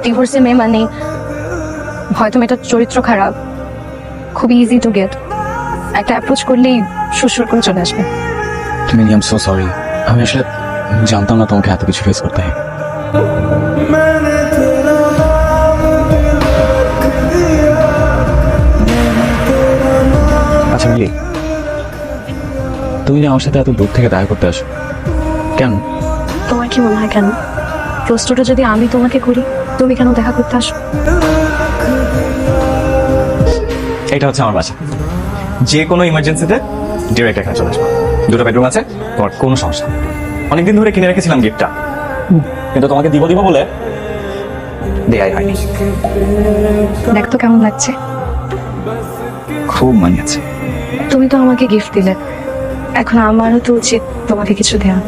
ডিভোর্সে মেয়ে মানে হয়তো মেয়েটার চরিত্র খারাপ, খুবই ইজি টু গেট, একটা অ্যাপ্রোচ করলেই সুর করে চলে আসবে। Mini, I am so sorry. আমি আসলে জানতাম না তোমাকে এত কিছু ফেস করতে হয়। আচ্ছা মিলি, তুমি যে আমার সাথে এত দূর থেকে দেখা করতে আসো কেন? তোমার কি মনে হয় কেন? প্রশ্নটা যদি আমি তোমাকে করি, তুমি কেন দেখা করতে আসো? এটা হচ্ছে আমার বাসা। যে কোনো ইমার্জেন্সিতে ডিরেক্ট এখানে চলে আসবো। 2টা বেডরুম আছে, তোমার কোনো সমস্যা নেই। অনেকদিন ধরে কিনে রেখেছিলাম গিফটটা, কিন্তু তোমাকে দিব বলে দেয়াই হয়নি। দেখ তো কেমন লাগছে। খুব মানিয়েছে। তুমি তো আমাকে গিফট দিলে, এখন আমারও তো উচিত তোমাকে কিছু দেওয়া।